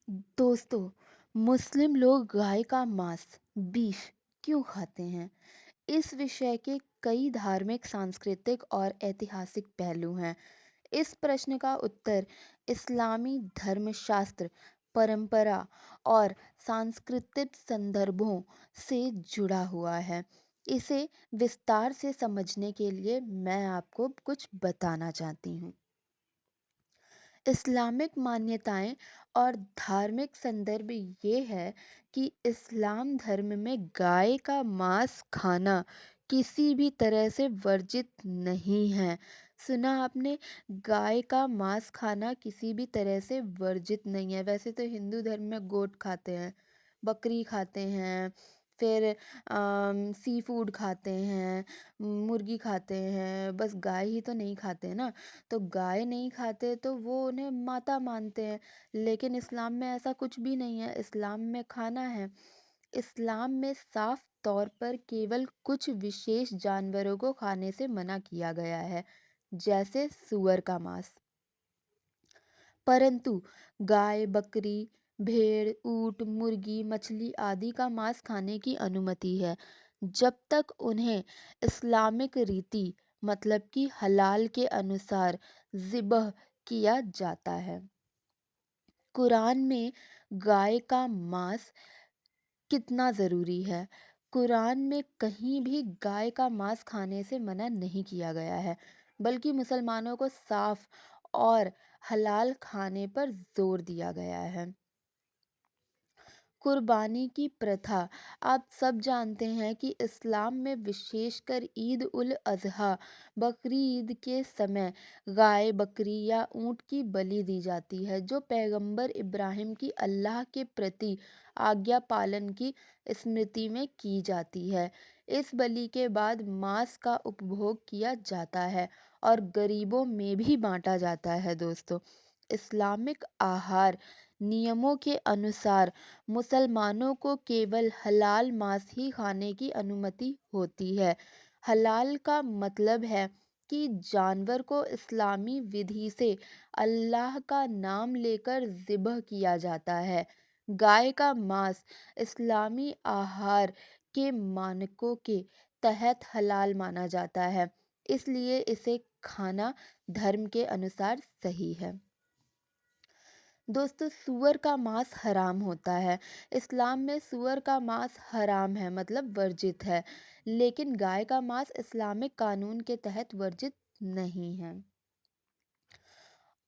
दोस्तों, मुस्लिम लोग गाय का मांस बीफ क्यों खाते हैं? इस विषय के कई धार्मिक, सांस्कृतिक और ऐतिहासिक पहलू हैं। इस प्रश्न का उत्तर इस्लामी धर्मशास्त्र, परंपरा और सांस्कृतिक संदर्भों से जुड़ा हुआ है। इसे विस्तार से समझने के लिए मैं आपको कुछ बताना चाहती हूँ। इस्लामिक मान्यताएं और धार्मिक संदर्भ ये है कि इस्लाम धर्म में गाय का मांस खाना किसी भी तरह से वर्जित नहीं है। सुना आपने? गाय का मांस खाना किसी भी तरह से वर्जित नहीं है। वैसे तो हिंदू धर्म में गोट खाते हैं, बकरी खाते हैं, फिर सी फूड खाते हैं, मुर्गी खाते हैं, बस गाय ही तो नहीं खाते ना। तो गाय नहीं खाते तो वो उन्हें माता मानते हैं। लेकिन इस्लाम में ऐसा कुछ भी नहीं है, इस्लाम में खाना है। इस्लाम में साफ तौर पर केवल कुछ विशेष जानवरों को खाने से मना किया गया है, जैसे सूअर का मांस। परंतु गाय, बकरी, भेड़, ऊँट, मुर्गी, मछली आदि का मांस खाने की अनुमति है, जब तक उन्हें इस्लामिक रीति मतलब कि हलाल के अनुसार ज़िबह किया जाता है। कुरान में गाय का मांस कितना ज़रूरी है? कुरान में कहीं भी गाय का मांस खाने से मना नहीं किया गया है, बल्कि मुसलमानों को साफ और हलाल खाने पर जोर दिया गया है। कुर्बानी की प्रथा, आप सब जानते हैं कि इस्लाम में विशेषकर ईद उल अज़हा, बकरी ईद के समय गाय, बकरी या ऊँट की बलि दी जाती है, जो पैगंबर इब्राहिम की अल्लाह के प्रति आज्ञा पालन की स्मृति में की जाती है। इस बलि के बाद मांस का उपभोग किया जाता है और गरीबों में भी बांटा जाता है दोस्तों। इस्लामिक आहार नियमों के अनुसार मुसलमानों को केवल हलाल मांस ही खाने की अनुमति होती है। हलाल का मतलब है कि जानवर को इस्लामी विधि से अल्लाह का नाम लेकर ज़िबह किया जाता है। गाय का मांस इस्लामी आहार के मानकों के तहत हलाल माना जाता है, इसलिए इसे खाना धर्म के अनुसार सही है। दोस्तों, सूअर का मांस हराम होता है। इस्लाम में सूअर का मांस हराम है मतलब वर्जित है, लेकिन गाय का मांस इस्लामिक कानून के तहत वर्जित नहीं है।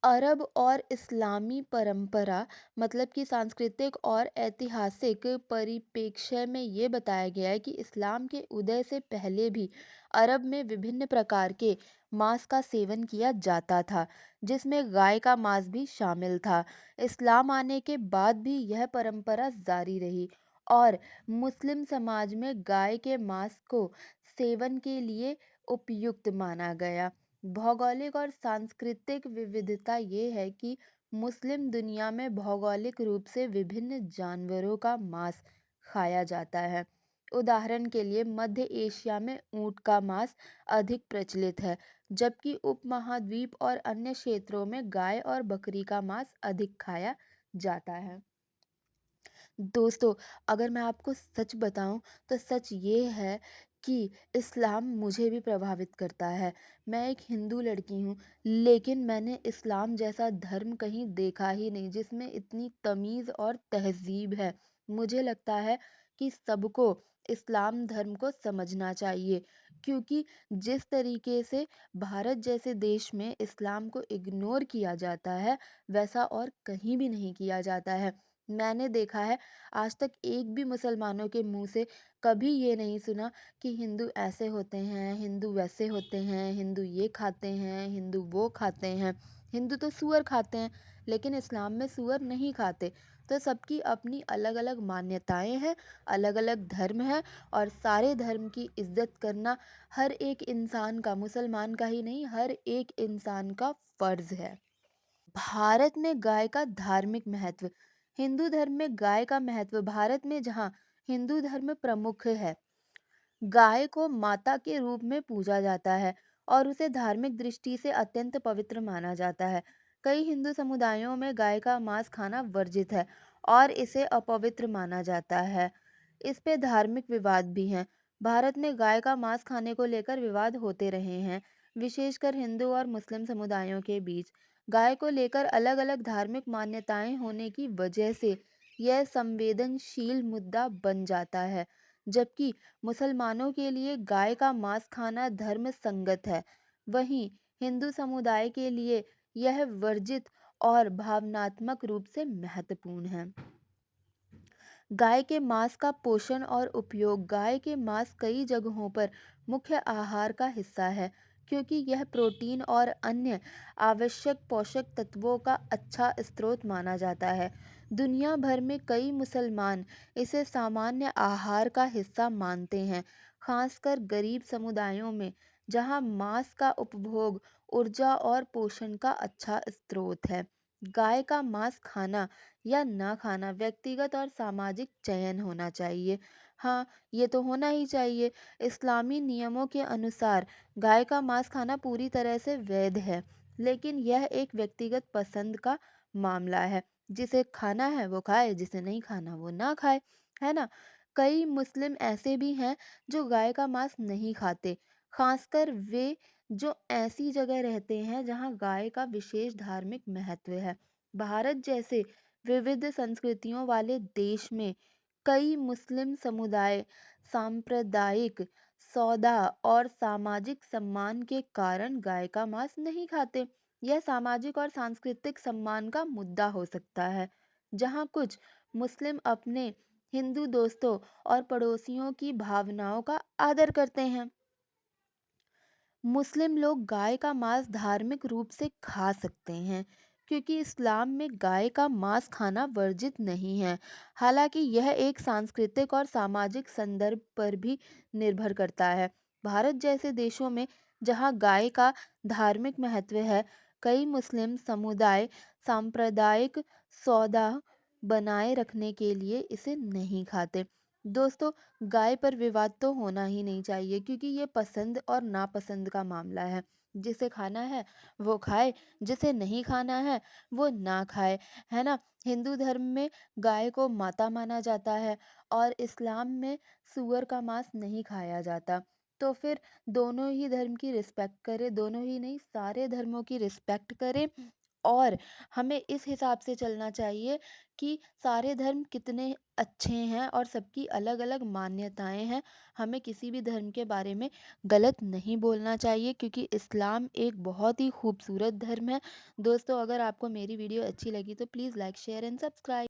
अरब और इस्लामी परंपरा मतलब कि सांस्कृतिक और ऐतिहासिक परिप्रेक्ष्य में ये बताया गया है कि इस्लाम के उदय से पहले भी अरब में विभिन्न प्रकार के मांस का सेवन किया जाता था, जिसमें गाय का मांस भी शामिल था। इस्लाम आने के बाद भी यह परंपरा जारी रही और मुस्लिम समाज में गाय के मांस को सेवन के लिए उपयुक्त माना गया। भौगोलिक और सांस्कृतिक विविधता ये है कि मुस्लिम दुनिया में भौगोलिक रूप से विभिन्न जानवरों का मांस खाया जाता है। उदाहरण के लिए मध्य एशिया में ऊंट का मांस अधिक प्रचलित है, जबकि उपमहाद्वीप और अन्य क्षेत्रों में गाय और बकरी का मांस अधिक खाया जाता है। दोस्तों, अगर मैं आपको सच बताऊं तो सच ये है कि इस्लाम मुझे भी प्रभावित करता है। मैं एक हिंदू लड़की हूँ, लेकिन मैंने इस्लाम जैसा धर्म कहीं देखा ही नहीं जिसमें इतनी तमीज़ और तहज़ीब है। मुझे लगता है कि सबको इस्लाम धर्म को समझना चाहिए, क्योंकि जिस तरीके से भारत जैसे देश में इस्लाम को इग्नोर किया जाता है, वैसा और कहीं भी नहीं किया जाता है। मैंने देखा है, आज तक एक भी मुसलमानों के मुंह से कभी ये नहीं सुना कि हिंदू ऐसे होते हैं, हिंदू वैसे होते हैं, हिंदू ये खाते हैं, हिंदू वो खाते हैं। हिंदू तो सूअर खाते हैं, लेकिन इस्लाम में सूअर नहीं खाते। तो सबकी अपनी अलग अलग मान्यताएं हैं, अलग अलग धर्म है, और सारे धर्म की इज्जत करना हर एक इंसान का, मुसलमान का ही नहीं, हर एक इंसान का फर्ज है। भारत में गाय का धार्मिक महत्व। हिंदू धर्म में गाय का महत्व भारत में जहाँ हिंदू धर्म प्रमुख है, गाय को माता के रूप में पूजा जाता है और उसे धार्मिक दृष्टि से अत्यंत पवित्र माना जाता है। कई हिंदू समुदायों में गाय का मांस खाना वर्जित है और इसे अपवित्र माना जाता है। इस पे धार्मिक विवाद भी हैं। भारत में गाय का मांस खाने को लेकर विवाद होते रहे हैं, विशेषकर हिंदू और मुस्लिम समुदायों के बीच। गाय को लेकर अलग-अलग धार्मिक मान्यताएं होने की वजह से यह संवेदनशील मुद्दा बन जाता है, जबकि मुसलमानों के लिए गाय का मांस खाना धर्म संगत है। वहीं हिंदू समुदाय के लिए यह वर्जित और भावनात्मक रूप से महत्वपूर्ण है। गाय के मांस का पोषण और उपयोग। गाय के मांस कई जगहों पर मुख्य आहार का हिस्सा है, क्योंकि यह प्रोटीन और अन्य आवश्यक पोषक तत्वों का अच्छा स्रोत माना जाता है। दुनिया भर में कई मुसलमान इसे सामान्य आहार का हिस्सा मानते हैं, खासकर गरीब समुदायों में, जहां मांस का उपभोग ऊर्जा और पोषण का अच्छा स्रोत है। गाय का मांस खाना या ना खाना व्यक्तिगत और सामाजिक चयन होना चाहिए। हाँ, ये तो होना ही चाहिए। इस्लामी नियमों के अनुसार गाय का मांस खाना पूरी तरह से वैध है, लेकिन यह एक व्यक्तिगत पसंद का मामला है। जिसे खाना है वो खाए, जिसे नहीं खाना वो ना खाए, है ना? कई मुस्लिम ऐसे भी हैं जो गाय का मांस नहीं खाते, खासकर वे जो ऐसी जगह रहते हैं जहाँ गाय का विशेष धार्मिक महत्व है। भारत जैसे विविध संस्कृतियों वाले देश में कई मुस्लिम समुदाय सांप्रदायिक सौदा और सामाजिक सम्मान के कारण गाय का मांस नहीं खाते। यह सामाजिक और सांस्कृतिक सम्मान का मुद्दा हो सकता है, जहाँ कुछ मुस्लिम अपने हिंदू दोस्तों और पड़ोसियों की भावनाओं का आदर करते हैं। मुस्लिम लोग गाय का मांस धार्मिक रूप से खा सकते हैं, क्योंकि इस्लाम में गाय का मांस खाना वर्जित नहीं है। हालांकि यह एक सांस्कृतिक और सामाजिक संदर्भ पर भी निर्भर करता है। भारत जैसे देशों में जहां गाय का धार्मिक महत्व है, कई मुस्लिम समुदाय सांप्रदायिक सौदा बनाए रखने के लिए इसे नहीं खाते। दोस्तों, गाय पर विवाद तो होना ही नहीं चाहिए, क्योंकि ये पसंद और नापसंद का मामला है। जिसे खाना है वो खाए, जिसे नहीं खाना है वो ना खाए, है ना? हिंदू धर्म में गाय को माता माना जाता है और इस्लाम में सूअर का मांस नहीं खाया जाता। तो फिर दोनों ही धर्म की रिस्पेक्ट करें, दोनों ही नहीं सारे धर्मों की रिस्पेक्ट करें। और हमें इस हिसाब से चलना चाहिए कि सारे धर्म कितने अच्छे हैं और सबकी अलग-अलग मान्यताएँ हैं। हमें किसी भी धर्म के बारे में गलत नहीं बोलना चाहिए, क्योंकि इस्लाम एक बहुत ही खूबसूरत धर्म है। दोस्तों, अगर आपको मेरी वीडियो अच्छी लगी तो please like, share and subscribe.